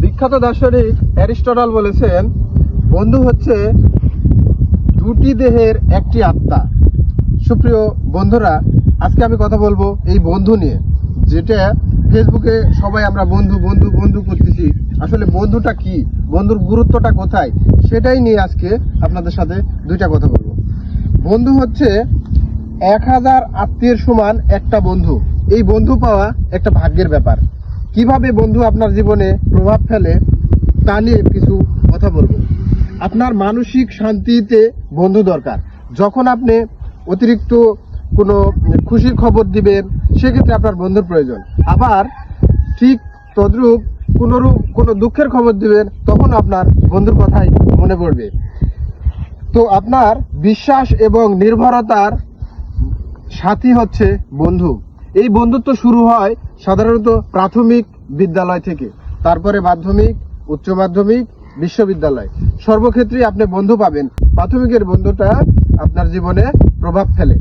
বিখ্যাত দার্শনিক অ্যারিস্টটল বলেছেন, বন্ধু হচ্ছে দুটি দেহের একটি আত্মা। সুপ্রিয় বন্ধুরা, আজকে আমি কথা বলবো এই বন্ধু নিয়ে, যেটা ফেসবুকে সবাই আমরা বন্ধু বন্ধু বন্ধু করতেছি। আসলে বন্ধুটা কি, বন্ধুর গুরুত্বটা কোথায়, সেটাই নিয়ে আজকে আপনাদের সাথে দুইটা কথা বলবো। বন্ধু হচ্ছে 1000 আত্মীয়ের সমান একটা বন্ধু। এই বন্ধু পাওয়া একটা ভাগ্যের ব্যাপার। কিভাবে বন্ধু আপনার জীবনে প্রভাব ফেলে তা নিয়ে কিছু কথা বলবো। আপনার মানসিক শান্তিতে বন্ধু দরকার। যখন আপনি অতিরিক্ত কোনো খুশির খবর দিবেন, সেক্ষেত্রে আপনার বন্ধুর প্রয়োজন। আবার ঠিক তদ্রূপ কোনো দুঃখের খবর দিবেন, তখন আপনার বন্ধুর কথাই মনে পড়বে। তো আপনার বিশ্বাস এবং নির্ভরতার সাথী হচ্ছে বন্ধু। এই বন্ধুত্ব শুরু হয় সাধারণত প্রাথমিক বিদ্যালয় থেকে, তারপরে মাধ্যমিক, উচ্চ মাধ্যমিক, বিশ্ববিদ্যালয়। সর্বক্ষেত্রে আপনি বন্ধু পাবেন। প্রাথমিকের বন্ধুটা আপনার জীবনে প্রভাব ফেলে।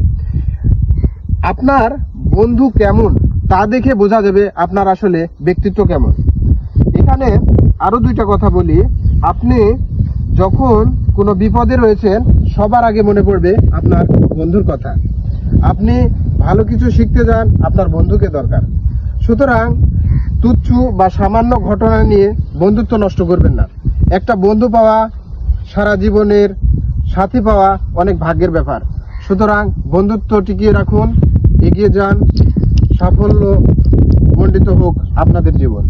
আপনার বন্ধু কেমন তা দেখে বোঝা যাবে আপনার আসলে ব্যক্তিত্ব কেমন। এখানে আরো দুইটা কথা বলি। আপনি যখন কোনো বিপদে রয়েছেন, সবার আগে মনে পড়বে আপনার বন্ধুর কথা। আপনি ভালো কিছু শিখতে যান, আপনার বন্ধুকে দরকার। সুতরাং তুচ্ছ বা সামান্য ঘটনা নিয়ে বন্ধুত্ব নষ্ট করবেন না। একটা বন্ধু পাওয়া, সারা জীবনের সাথী পাওয়া অনেক ভাগ্যের ব্যাপার। সুতরাং বন্ধুত্ব টিকিয়ে রাখুন, এগিয়ে যান, সাফল্য মণ্ডিত হোক আপনাদের জীবন।